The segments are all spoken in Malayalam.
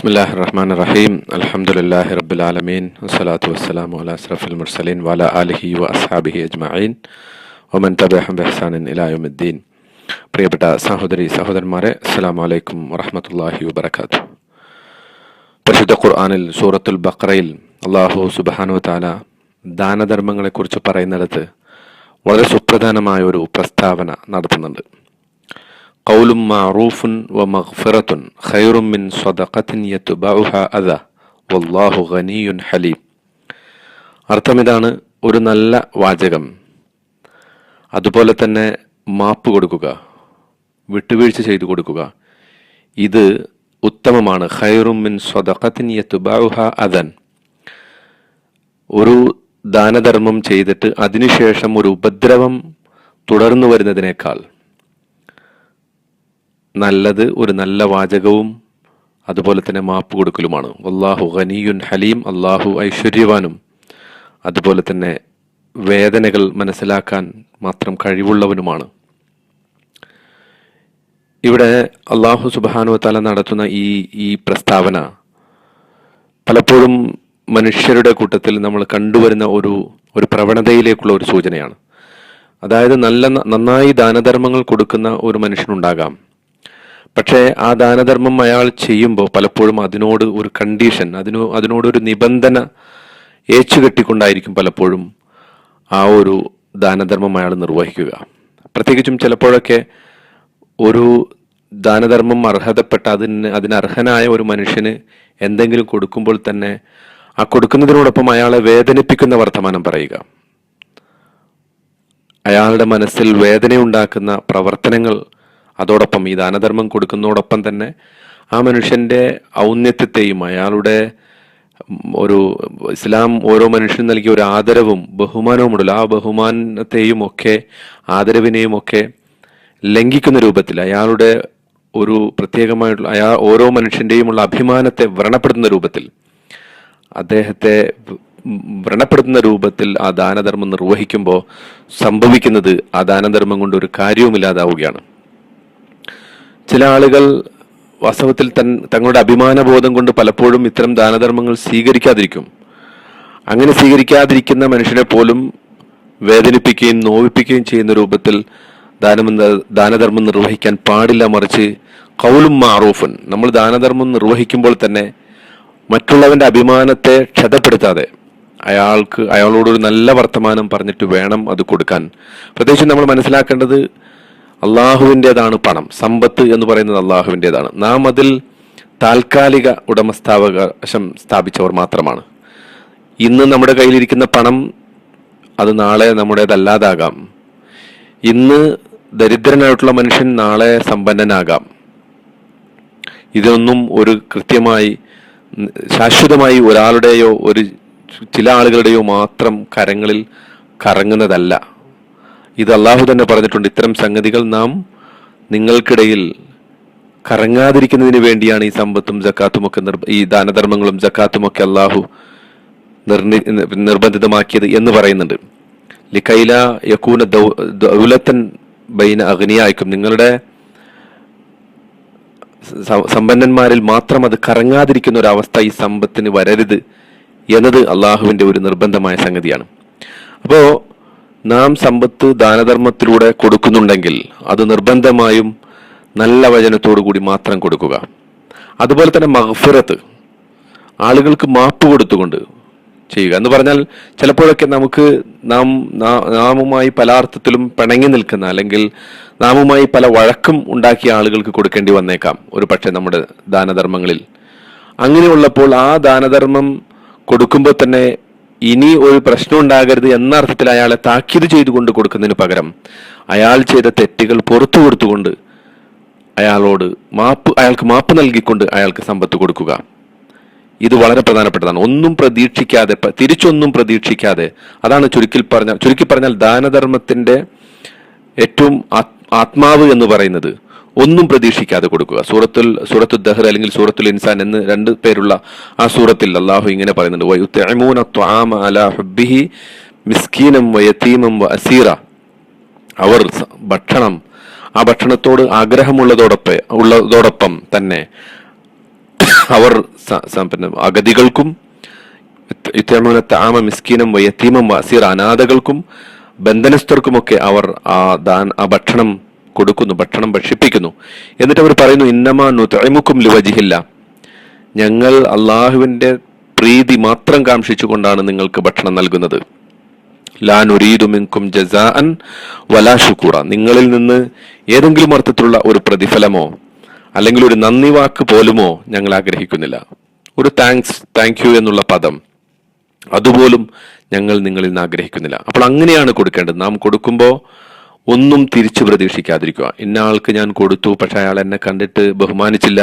ബിസ്മില്ലാഹിർ റഹ്മാനിർ റഹീം. അൽഹംദുലില്ലാഹി റബ്ബിൽ ആലമീൻ. വസ്സലാത്തു വസ്സലാമു അലാ അഷ്റഫിൽ മുർസലീൻ വഅലാ ആലിഹി വഅസ്ഹാബിഹി അജ്മഈൻ വമൻ തബിഅഹും ബിഇഹ്സാനിൻ ഇലാ യൗമിദ്ദീൻ. പ്രിയപ്പെട്ട സഹോദരന്മാരെ, അസ്സലാമു അലൈക്കും വറഹ്മത്തുള്ളാഹി വബറകാതുഹു. പരിശുദ്ധ ഖുർആനിൽ സൂറത്തുൽ ബഖറയിൽ അല്ലാഹു സുബ്ഹാനഹു വതആല ദാനധർമ്മങ്ങളെക്കുറിച്ച് പറയുന്നിടത്ത് വളരെ സുപ്രധാനമായ ഒരു പ്രസ്താവന നടത്തുന്നുണ്ട്. ഖൗലും മഅറൂഫുൻ വമഗ്ഫിറത്തുൻ ഖൈറും മിൻ സ്വദഖത്തിൻ യത്ബഉഹാ അദാ വല്ലാഹു ഗനിയ്യുൻ ഹലീം. അർത്ഥമിതാണ്: ഒരു നല്ല വാചകം, അതുപോലെ തന്നെ മാപ്പ് കൊടുക്കുക, വിട്ടുവീഴ്ച ചെയ്തു കൊടുക്കുക, ഇത് ഉത്തമമാണ്. ഖൈറും മിൻ സ്വദഖത്തിൻ യത്ബഉഹാ അദൻ. ഒരു ദാനധർമ്മം ചെയ്തിട്ട് അതിനുശേഷം ഒരു ഉപദ്രവം തുടർന്നു വരുന്നതിനേക്കാൾ നല്ലത് ഒരു നല്ല വാചകവും അതുപോലെ തന്നെ മാപ്പ് കൊടുക്കലുമാണ്. വല്ലാഹു ഗനിയ്യുൻ ഹലീം. അള്ളാഹു ഐശ്വര്യവാനും അതുപോലെ തന്നെ വേദനകൾ മനസ്സിലാക്കാൻ മാത്രം കഴിവുള്ളവനുമാണ്. ഇവിടെ അള്ളാഹു സുബ്ഹാനഹു വതആല നടത്തുന്ന ഈ പ്രസ്താവന പലപ്പോഴും മനുഷ്യരുടെ കൂട്ടത്തിൽ നമ്മൾ കണ്ടുവരുന്ന ഒരു പ്രവണതയിലേക്കുള്ള ഒരു സൂചനയാണ്. അതായത് നന്നായി ദാനധർമ്മങ്ങൾ കൊടുക്കുന്ന ഒരു മനുഷ്യനുണ്ടാകാം, പക്ഷേ ആ ദാനധർമ്മം അയാൾ ചെയ്യുമ്പോൾ പലപ്പോഴും അതിനോട് ഒരു കണ്ടീഷൻ, അതിനോടൊരു നിബന്ധന ഏച്ചുകെട്ടിക്കൊണ്ടായിരിക്കും പലപ്പോഴും ആ ഒരു ദാനധർമ്മം അയാൾ നിർവഹിക്കുക. പ്രത്യേകിച്ചും ചിലപ്പോഴൊക്കെ ഒരു ദാനധർമ്മം അർഹതപ്പെട്ട അതിനർഹനായ ഒരു മനുഷ്യന് എന്തെങ്കിലും കൊടുക്കുമ്പോൾ തന്നെ ആ കൊടുക്കുന്നതിനോടൊപ്പം അയാളെ വേദനിപ്പിക്കുന്ന വർത്തമാനം പറയുക, അയാളുടെ മനസ്സിൽ വേദനയുണ്ടാക്കുന്ന പ്രവർത്തനങ്ങൾ അതോടൊപ്പം ഈ ദാനധർമ്മം കൊടുക്കുന്നതോടൊപ്പം തന്നെ ആ മനുഷ്യന്റെ ഔന്നത്യത്തെയും അയാളുടെ ഒരു ഇസ്ലാം ഓരോ മനുഷ്യനും നൽകിയ ഒരു ആദരവും ബഹുമാനവും ഉണ്ടല്ലോ, ആ ബഹുമാനത്തെയും ഒക്കെ ആദരവിനെയും ഒക്കെ ലംഘിക്കുന്ന രൂപത്തിൽ അയാളുടെ ഒരു പ്രത്യേകമായിട്ടുള്ള ഓരോ മനുഷ്യന്റെയും ഉള്ള അഭിമാനത്തെ വ്രണപ്പെടുത്തുന്ന രൂപത്തിൽ, അദ്ദേഹത്തെ വ്രണപ്പെടുത്തുന്ന രൂപത്തിൽ ആ ദാനധർമ്മം നിർവഹിക്കുമ്പോൾ സംഭവിക്കുന്നത് ആ ദാനധർമ്മം കൊണ്ട് ഒരു കാര്യവുമില്ലാതാവുകയാണ്. ചില ആളുകൾ വാസ്തവത്തിൽ തങ്ങളുടെ അഭിമാനബോധം കൊണ്ട് പലപ്പോഴും ഇത്തരം ദാനധർമ്മങ്ങൾ സ്വീകരിക്കാതിരിക്കും. അങ്ങനെ സ്വീകരിക്കാതിരിക്കുന്ന മനുഷ്യനെ പോലും വേദനിപ്പിക്കുകയും നോവിപ്പിക്കുകയും ചെയ്യുന്ന രൂപത്തിൽ ദാനധർമ്മം നിർവഹിക്കാൻ പാടില്ല. മറിച്ച് ഖൗലും മഅറൂഫുൻ, നമ്മൾ ദാനധർമ്മം നിർവഹിക്കുമ്പോൾ തന്നെ മറ്റുള്ളവന്റെ അഭിമാനത്തെ ക്ഷതപ്പെടുത്താതെ അയാളോടൊരു നല്ല വർത്തമാനം പറഞ്ഞിട്ട് വേണം അത് കൊടുക്കാൻ. പ്രത്യേകിച്ച് നമ്മൾ മനസ്സിലാക്കേണ്ടത് അള്ളാഹുവിൻ്റെതാണ് പണം, സമ്പത്ത് എന്ന് പറയുന്നത് അള്ളാഹുവിൻ്റെതാണ്. നാം അതിൽ താൽക്കാലിക ഉടമസ്ഥാവകാശം സ്ഥാപിച്ചവർ മാത്രമാണ്. ഇന്ന് നമ്മുടെ കയ്യിലിരിക്കുന്ന പണം അത് നാളെ നമ്മുടേതല്ലാതാകാം. ഇന്ന് ദരിദ്രനായിട്ടുള്ള മനുഷ്യൻ നാളെ സമ്പന്നനാകാം. ഇതൊന്നും ഒരു കൃത്യമായി ശാശ്വതമായി ഒരാളുടെയോ ചില ആളുകളുടെയോ മാത്രം കരങ്ങളിൽ കറങ്ങുന്നതല്ല. ഇത് അള്ളാഹു തന്നെ പറഞ്ഞിട്ടുണ്ട്. ഇത്തരം സംഗതികൾ നാം നിങ്ങൾക്കിടയിൽ കറങ്ങാതിരിക്കുന്നതിന് വേണ്ടിയാണ് ഈ സമ്പത്തും ജക്കാത്തും ഒക്കെ ഈ ദാനധർമ്മങ്ങളും ജക്കാത്തും ഒക്കെ അള്ളാഹു നിർബന്ധിതമാക്കിയത് എന്ന് പറയുന്നുണ്ട്. ലിക്കൈല യകൂന ദൗലത്തൻ ബൈന അഗ്നിയായിക്കും, നിങ്ങളുടെ സമ്പന്നന്മാരിൽ മാത്രം അത് കറങ്ങാതിരിക്കുന്ന ഒരു അവസ്ഥ ഈ സമ്പത്തിന് വരരുത് എന്നത് അള്ളാഹുവിന്റെ ഒരു നിർബന്ധമായ സംഗതിയാണ്. അപ്പോ നാം സമ്പത്ത് ദാനധർമ്മത്തിലൂടെ കൊടുക്കുന്നുണ്ടെങ്കിൽ അത് നിർബന്ധമായും നല്ല വചനത്തോടു കൂടി മാത്രം കൊടുക്കുക. അതുപോലെ തന്നെ മഗ്ഫിറത്ത്, ആളുകൾക്ക് മാപ്പ് കൊടുത്തുകൊണ്ട് ചെയ്യുക എന്ന് പറഞ്ഞാൽ ചിലപ്പോഴൊക്കെ നമുക്ക് നാമുമായി പല അർത്ഥത്തിലും പിണങ്ങി നിൽക്കുന്ന അല്ലെങ്കിൽ നാമുമായി പല വഴക്കും ഉണ്ടാക്കിയ ആളുകൾക്ക് കൊടുക്കേണ്ടി വന്നേക്കാം ഒരു പക്ഷേ നമ്മുടെ ദാനധർമ്മങ്ങളിൽ. അങ്ങനെയുള്ളപ്പോൾ ആ ദാനധർമ്മം കൊടുക്കുമ്പോൾ തന്നെ ഇനി ഒരു പ്രശ്നം ഉണ്ടാകരുത് എന്ന അർത്ഥത്തിൽ അയാളെ താക്കീത് ചെയ്തുകൊണ്ട് കൊടുക്കുന്നതിന് പകരം അയാൾ ചെയ്ത തെറ്റുകൾ പുറത്തു കൊടുത്തുകൊണ്ട് അയാൾക്ക് മാപ്പ് നൽകിക്കൊണ്ട് അയാൾക്ക് സമ്പത്ത് കൊടുക്കുക. ഇത് വളരെ പ്രധാനപ്പെട്ടതാണ്. ഒന്നും പ്രതീക്ഷിക്കാതെ, തിരിച്ചൊന്നും പ്രതീക്ഷിക്കാതെ, അതാണ് ചുരുക്കി പറഞ്ഞാൽ ദാനധർമ്മത്തിന്റെ ഏറ്റവും ആത്മാവ് എന്ന് പറയുന്നത് ഒന്നും പ്രതീക്ഷിക്കാതെ കൊടുക്കുക. സൂറത്തുൽ ദഹ്ർ അല്ലെങ്കിൽ സൂറത്തുൽ ഇൻസാൻ എന്ന് രണ്ട് പേരുള്ള ആ സൂറത്തിൽ അള്ളാഹു ഇങ്ങനെ പറയുന്നുണ്ട്: വയുത്ഇമൂന ത്വആമ അലാ ഹുബ്ബിഹി മിസ്കീനം വയതീമം വഅസീറ. അവർ ഭക്ഷണത്തോട് ആഗ്രഹമുള്ളതോടൊപ്പം തന്നെ അവർ പിന്നെ അഗതികൾക്കും, യുത്തമൂന താമ മിസ്കീനം വയത്തീമം വസീർ അനാഥകൾക്കും ബന്ധനസ്ഥർക്കുമൊക്കെ അവർ ആ ഭക്ഷണം കൊടുക്കുന്നു, ഭക്ഷണം ഭക്ഷിപ്പിക്കുന്നു. എന്നിട്ട് അവർ പറയുന്നു, ഇന്നമാ നുതഇമുക്കും ലിവജ്ഹില്ല, ഞങ്ങൾ അള്ളാഹുവിന്റെ പ്രീതി മാത്രം കാംക്ഷിച്ചുകൊണ്ടാണ് നിങ്ങൾക്ക് ഭക്ഷണം നൽകുന്നത്. ലാ നുരീദു മിൻകും ജസാഅൻ വലാ ശുക്കൂറ, നിങ്ങളിൽ നിന്ന് ഏതെങ്കിലും അർത്ഥത്തിലുള്ള ഒരു പ്രതിഫലമോ അല്ലെങ്കിൽ ഒരു നന്ദി വാക്ക് പോലുമോ ഞങ്ങൾ ആഗ്രഹിക്കുന്നില്ല. ഒരു താങ്ക് യു എന്നുള്ള പദം അതുപോലും ഞങ്ങൾ നിങ്ങളിൽ നിന്ന് ആഗ്രഹിക്കുന്നില്ല. അപ്പോൾ അങ്ങനെയാണ് കൊടുക്കേണ്ടത്. നാം കൊടുക്കുമ്പോൾ ഒന്നും തിരിച്ചു പ്രതീക്ഷിക്കാതിരിക്കുക. ഇന്ന ആൾക്ക് ഞാൻ കൊടുത്തു, പക്ഷെ അയാൾ എന്നെ കണ്ടിട്ട് ബഹുമാനിച്ചില്ല,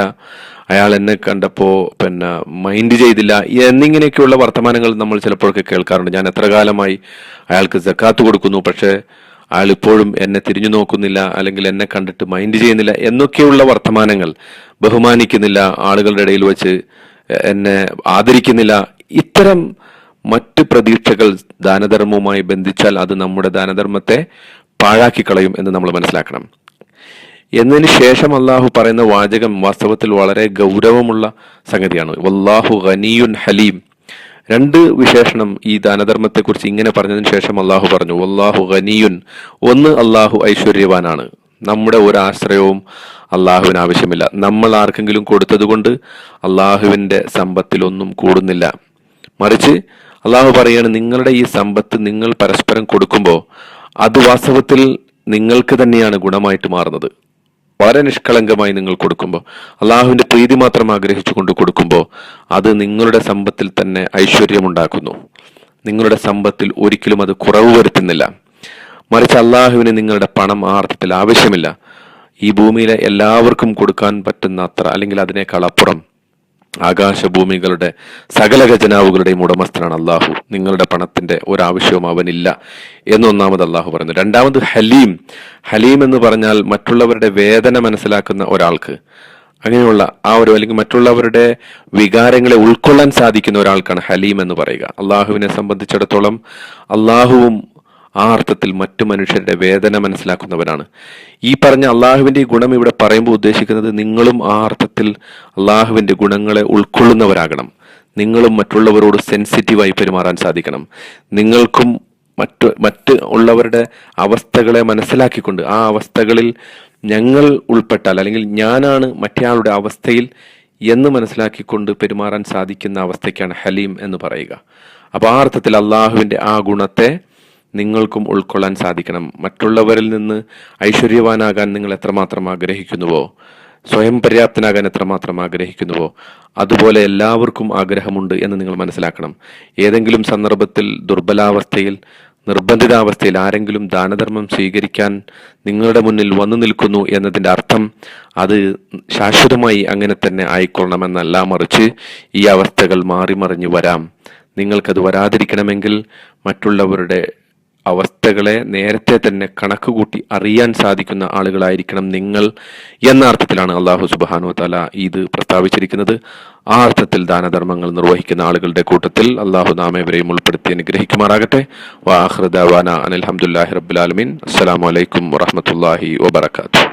അയാൾ എന്നെ കണ്ടപ്പോ പിന്നെ മൈൻഡ് ചെയ്തില്ല എന്നിങ്ങനെയൊക്കെയുള്ള വർത്തമാനങ്ങൾ നമ്മൾ ചിലപ്പോഴൊക്കെ കേൾക്കാറുണ്ട്. ഞാൻ എത്ര കാലമായി അയാൾക്ക് സക്കാത്ത് കൊടുക്കുന്നു, പക്ഷെ അയാൾ ഇപ്പോഴും എന്നെ തിരിഞ്ഞു നോക്കുന്നില്ല, അല്ലെങ്കിൽ എന്നെ കണ്ടിട്ട് മൈൻഡ് ചെയ്യുന്നില്ല എന്നൊക്കെയുള്ള വർത്തമാനങ്ങൾ, ബഹുമാനിക്കുന്നില്ല, ആളുകളുടെ ഇടയിൽ വെച്ച് എന്നെ ആദരിക്കുന്നില്ല, ഇത്തരം മറ്റ് പ്രതീക്ഷകൾ ദാനധർമ്മവുമായി ബന്ധിച്ചാൽ അത് നമ്മുടെ ദാനധർമ്മത്തെ പാഴാക്കി കളയും എന്ന് നമ്മൾ മനസ്സിലാക്കണം. എന്നതിന് ശേഷം അള്ളാഹു പറയുന്ന വാചകം വാസ്തവത്തിൽ വളരെ ഗൗരവമുള്ള സംഗതിയാണ്. വല്ലാഹു ഗനിയുൻ ഹലീം. രണ്ട് വിശേഷണം ഈ ദാനധർമ്മത്തെക്കുറിച്ച് ഇങ്ങനെ പറഞ്ഞതിന് ശേഷം അള്ളാഹു പറഞ്ഞു, വല്ലാഹു ഗനിയുൻ. ഒന്ന്, അള്ളാഹു ഐശ്വര്യവാനാണ്. നമ്മുടെ ഒരാശ്രയവും അള്ളാഹുവിന് ആവശ്യമില്ല. നമ്മൾ ആർക്കെങ്കിലും കൊടുത്തത് കൊണ്ട് അള്ളാഹുവിന്റെ സമ്പത്തിൽ ഒന്നും കൂടുന്നില്ല. മറിച്ച് അള്ളാഹു പറയാണ്, നിങ്ങളുടെ ഈ സമ്പത്ത് നിങ്ങൾ പരസ്പരം കൊടുക്കുമ്പോൾ അത് വാസ്തവത്തിൽ നിങ്ങൾക്ക് തന്നെയാണ് ഗുണമായിട്ട് മാറുന്നത്. വളരെ നിഷ്കളങ്കമായി നിങ്ങൾ കൊടുക്കുമ്പോൾ, അള്ളാഹുവിന്റെ പ്രീതി മാത്രം ആഗ്രഹിച്ചുകൊണ്ട് കൊടുക്കുമ്പോൾ അത് നിങ്ങളുടെ സമ്പത്തിൽ തന്നെ ഐശ്വര്യമുണ്ടാക്കുന്നു. നിങ്ങളുടെ സമ്പത്തിൽ ഒരിക്കലും അത് കുറവ് വരുത്തുന്നില്ല. മറിച്ച് അള്ളാഹുവിന് നിങ്ങളുടെ പണം ആ അർത്ഥത്തിൽ ആവശ്യമില്ല. ഈ ഭൂമിയിലെ എല്ലാവർക്കും കൊടുക്കാൻ പറ്റുന്ന അത്ര, അല്ലെങ്കിൽ അതിനേക്കാൾ അപ്പുറം ആകാശഭൂമികളുടെ സകല ഖജനാവുകളുടെയും ഉടമസ്ഥനാണ് അള്ളാഹു. നിങ്ങളുടെ പണത്തിന്റെ ഒരാവശ്യവും അവനില്ല എന്നൊന്നാമത് അള്ളാഹു പറയുന്നു. രണ്ടാമത് ഹലീം. ഹലീം എന്ന് പറഞ്ഞാൽ മറ്റുള്ളവരുടെ വേദന മനസ്സിലാക്കുന്ന ഒരാൾക്ക്, അങ്ങനെയുള്ള ആ ഒരു, അല്ലെങ്കിൽ മറ്റുള്ളവരുടെ വികാരങ്ങളെ ഉൾക്കൊള്ളാൻ സാധിക്കുന്ന ഒരാൾക്കാണ് ഹലീം എന്ന് പറയുക. അള്ളാഹുവിനെ സംബന്ധിച്ചിടത്തോളം അള്ളാഹുവും ആ അർത്ഥത്തിൽ മറ്റു മനുഷ്യരുടെ വേദന മനസ്സിലാക്കുന്നവരാണ്. ഈ പറഞ്ഞ അള്ളാഹുവിന്റെ ഈ ഗുണം ഇവിടെ പറയുമ്പോൾ ഉദ്ദേശിക്കുന്നത് നിങ്ങളും ആ അർത്ഥത്തിൽ അള്ളാഹുവിന്റെ ഗുണങ്ങളെ ഉൾക്കൊള്ളുന്നവരാകണം. നിങ്ങളും മറ്റുള്ളവരോട് സെൻസിറ്റീവായി പെരുമാറാൻ സാധിക്കണം. നിങ്ങൾക്കും മറ്റ് ഉള്ളവരുടെ അവസ്ഥകളെ മനസ്സിലാക്കിക്കൊണ്ട് ആ അവസ്ഥകളിൽ ഞങ്ങൾ ഉൾപ്പെട്ടാൽ, അല്ലെങ്കിൽ ഞാനാണ് മറ്റേയാളുടെ അവസ്ഥയിൽ എന്ന് മനസ്സിലാക്കിക്കൊണ്ട് പെരുമാറാൻ സാധിക്കുന്ന അവസ്ഥയ്ക്കാണ് ഹലീം എന്ന് പറയുക. അപ്പൊ ആ അർത്ഥത്തിൽ അള്ളാഹുവിന്റെ ആ ഗുണത്തെ നിങ്ങൾക്കും ഉൾക്കൊള്ളാൻ സാധിക്കണം. മറ്റുള്ളവരിൽ നിന്ന് ഐശ്വര്യവാനാകാൻ നിങ്ങൾ എത്രമാത്രം ആഗ്രഹിക്കുന്നുവോ, സ്വയം പര്യാപ്തനാകാൻ എത്രമാത്രം ആഗ്രഹിക്കുന്നുവോ, അതുപോലെ എല്ലാവർക്കും ആഗ്രഹമുണ്ട് എന്ന് നിങ്ങൾ മനസ്സിലാക്കണം. ഏതെങ്കിലും സന്ദർഭത്തിൽ ദുർബലാവസ്ഥയിൽ, നിർബന്ധിതാവസ്ഥയിൽ ആരെങ്കിലും ദാനധർമ്മം സ്വീകരിക്കാൻ നിങ്ങളുടെ മുന്നിൽ വന്നു നിൽക്കുന്നു എന്നതിൻ്റെ അർത്ഥം അത് ശാശ്വതമായി അങ്ങനെ തന്നെ ആയിക്കൊള്ളണമെന്നല്ല. മറിച്ച് ഈ അവസ്ഥകൾ മാറി മറിഞ്ഞു വരാം. നിങ്ങൾക്കത് വരാതിരിക്കണമെങ്കിൽ മറ്റുള്ളവരുടെ അവസ്ഥകളെ നേരത്തെ തന്നെ കണക്കുകൂട്ടി അറിയാൻ സാധിക്കുന്ന ആളുകളായിരിക്കണം നിങ്ങൾ എന്ന അർത്ഥത്തിലാണ് അള്ളാഹു സുബ്ഹാനഹു വ തആല ഇത് പ്രസ്താവിച്ചിരിക്കുന്നത്. ആ അർത്ഥത്തിൽ ദാനധർമ്മങ്ങൾ നിർവഹിക്കുന്ന ആളുകളുടെ കൂട്ടത്തിൽ അള്ളാഹു നാം ഏവരെയും ഉൾപ്പെടുത്തി അനുഗ്രഹിക്കുമാറാകട്ടെ. വആഖിറു ദഅവാനാ അനിൽ ഹംദുലില്ലാഹി റബ്ബിൽ ആലമീൻ. അസ്സലാമു അലൈക്കും വറഹ്മത്തുള്ളാഹി വബറകാതുഹു.